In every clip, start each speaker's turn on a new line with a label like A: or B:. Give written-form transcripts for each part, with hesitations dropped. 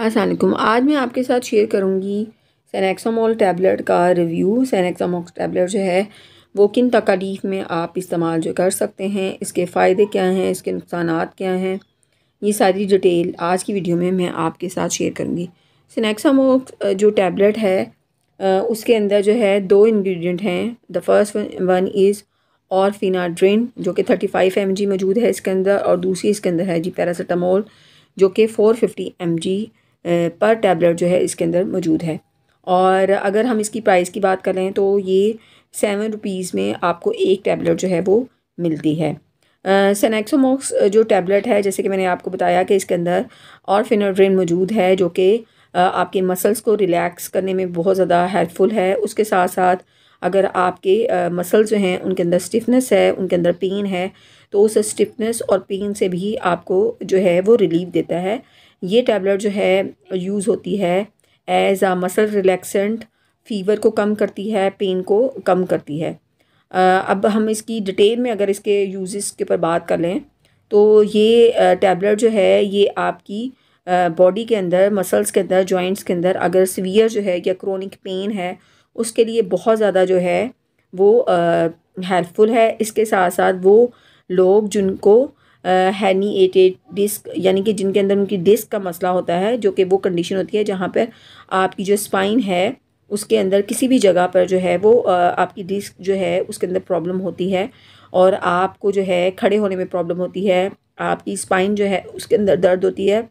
A: अस्सलाम वालेकुम। आज मैं आपके साथ शेयर करूँगी सेनेक्सामोल टैबलेट का रिव्यू। सेनेक्सामोल टैबलेट जो है वो किन तकालीफ में आप इस्तेमाल जो कर सकते हैं, इसके फ़ायदे क्या हैं, इसके नुकसानात क्या हैं, ये सारी डिटेल आज की वीडियो में मैं आपके साथ शेयर करूँगी। सेनेक्सामोल जो टैबलेट है उसके अंदर जो है 2 इंग्रेडिएंट हैं। द फर्स्ट वन इज़ ऑरफिनाड्रिन जो कि 35 mg मौजूद है इसके अंदर, और दूसरी इसके अंदर है जी पैरासीटामोल जो कि 450 mg पर टैबलेट जो है इसके अंदर मौजूद है। और अगर हम इसकी प्राइस की बात करें तो ये 7 रुपीज़ में आपको एक टैबलेट जो है वो मिलती है। सेनेक्सामोक्स जो टैबलेट है, जैसे कि मैंने आपको बताया कि इसके अंदर ऑरफिनाड्रिन मौजूद है जो कि आपके मसल्स को रिलैक्स करने में बहुत ज़्यादा हेल्पफुल है। उसके साथ साथ अगर आपके मसल्स जो हैं उनके अंदर स्टिफनेस है, उनके अंदर पेन है, तो उस स्टिफनेस और पेन से भी आपको जो है वो रिलीफ देता है। ये टैबलेट जो है यूज़ होती है एज आ मसल रिलैक्सेंट, फ़ीवर को कम करती है, पेन को कम करती है। अब हम इसकी डिटेल में अगर इसके यूजेस के ऊपर बात कर लें तो ये टैबलेट जो है ये आपकी बॉडी के अंदर, मसल्स के अंदर, जॉइंट्स के अंदर अगर सीवियर जो है या क्रोनिक पेन है उसके लिए बहुत ज़्यादा जो है वो हेल्पफुल है। इसके साथ साथ वो लोग जिनको herniated डिस्क यानी कि जिनके अंदर उनकी डिस्क का मसला होता है, जो कि वो कंडीशन होती है जहाँ पर आपकी जो स्पाइन है उसके अंदर किसी भी जगह पर जो है वो आपकी डिस्क जो है उसके अंदर प्रॉब्लम होती है और आपको जो है खड़े होने में प्रॉब्लम होती है, आपकी स्पाइन जो है उसके अंदर दर्द होती है।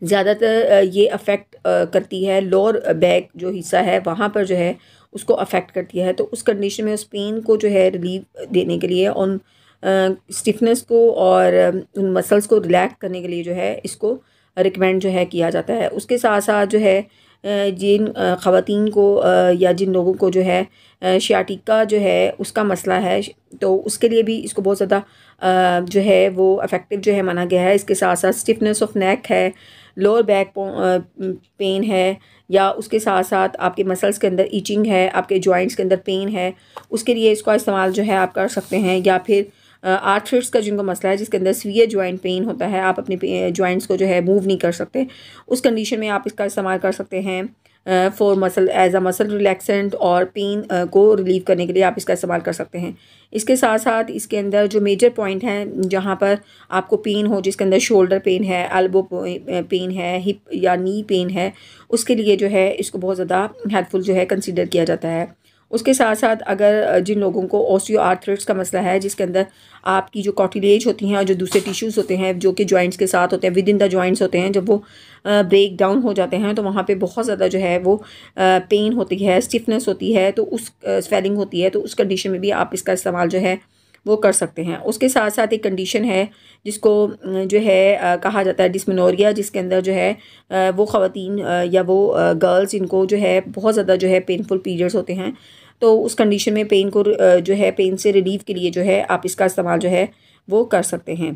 A: ज़्यादातर ये अफ़ेक्ट करती है लोअर बैक जो हिस्सा है वहाँ पर जो है उसको अफ़ेक्ट करती है। तो उस कंडीशन में उस पेन को जो है रिलीफ देने के लिए, उन स्टिफनेस को और उन मसल्स को रिलैक्स करने के लिए जो है इसको रिकमेंड जो है किया जाता है। उसके साथ साथ जो है जिन ख़वातीन को या जिन लोगों को जो है शियाटिका जो है उसका मसला है, तो उसके लिए भी इसको बहुत ज़्यादा जो है वो इफ़ेक्टिव जो है माना गया है। इसके साथ साथ स्टिफनेस ऑफ नेक है, लोअर बैक पेन है, या उसके साथ साथ आपके मसल्स के अंदर ईचिंग है, आपके जॉइंट्स के अंदर पेन है, उसके लिए इसका इस्तेमाल जो है आप कर सकते हैं। या फिर आर्थराइटिस का जिनको मसला है, जिसके अंदर सीवियर जॉइंट पेन होता है, आप अपने जॉइंट्स को जो है मूव नहीं कर सकते, उस कंडीशन में आप इसका इस्तेमाल कर सकते हैं for muscle as a muscle relaxant, और पेन को रिलीव करने के लिए आप इसका इस्तेमाल कर सकते हैं। इसके साथ साथ इसके अंदर जो मेजर पॉइंट हैं जहाँ पर आपको पेन हो, जिसके अंदर शोल्डर पेन है, एल्बो पेन है, हिप या नी पेन है, उसके लिए जो है इसको बहुत ज़्यादा हेल्पफुल जो है कंसीडर किया जाता है। उसके साथ साथ अगर जिन लोगों को ऑस्टियोआर्थराइटिस का मसला है, जिसके अंदर आपकी जो कार्टिलेज होती हैं और जो दूसरे टिश्यूज़ होते हैं जो कि जॉइंट्स के साथ होते हैं, विद इन द जॉइंट्स होते हैं, जब वो ब्रेक डाउन हो जाते हैं तो वहाँ पे बहुत ज़्यादा जो है वो पेन होती है, स्टिफनेस होती है, तो उस स्वेलिंग होती है, तो उस कंडीशन में भी आप इसका इस्तेमाल जो है वो कर सकते हैं। उसके साथ साथ एक कंडीशन है जिसको जो है कहा जाता है डिस्मेनोरिया, जिसके अंदर जो है वो ख़वातीन या वो गर्ल्स इनको जो है बहुत ज़्यादा जो है पेनफुल पीरियड्स होते हैं, तो उस कंडीशन में पेन को जो है पेन से रिलीफ के लिए जो है आप इसका इस्तेमाल जो है वो कर सकते हैं।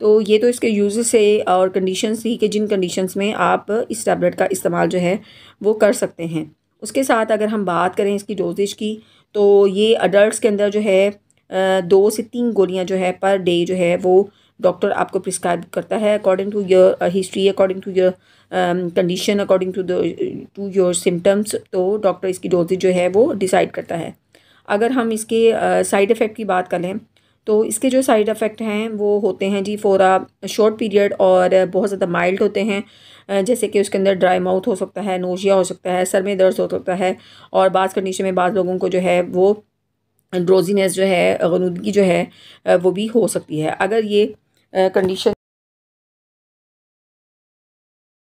A: तो ये तो इसके यूज़ से और कंडीशंस थी कि जिन कंडीशंस में आप इस टैबलेट का इस्तेमाल जो है वो कर सकते हैं। उसके साथ अगर हम बात करें इसकी डोजेज की, तो ये अडल्ट्स के अंदर जो है 2 से 3 गोलियां जो है पर डे जो है वो डॉक्टर आपको प्रिस्क्राइब करता है according to your history, according to your condition, according to your symptoms. तो डॉक्टर इसकी डोजेज जो है वो डिसाइड करता है। अगर हम इसके साइड इफ़ेक्ट की बात करें तो इसके जो साइड इफ़ेक्ट हैं वो होते हैं जी फॉर अ शॉर्ट पीरियड, और बहुत ज़्यादा माइल्ड होते हैं। जैसे कि उसके अंदर ड्राई माउथ हो सकता है, नोशिया हो सकता है, सर में दर्द हो सकता है, और बाज़ कंडीशन में बाज़ लोगों को जो है वो ड्रोजीनेस जो है, गनुदगी जो है वो भी हो सकती है। अगर ये कंडीशन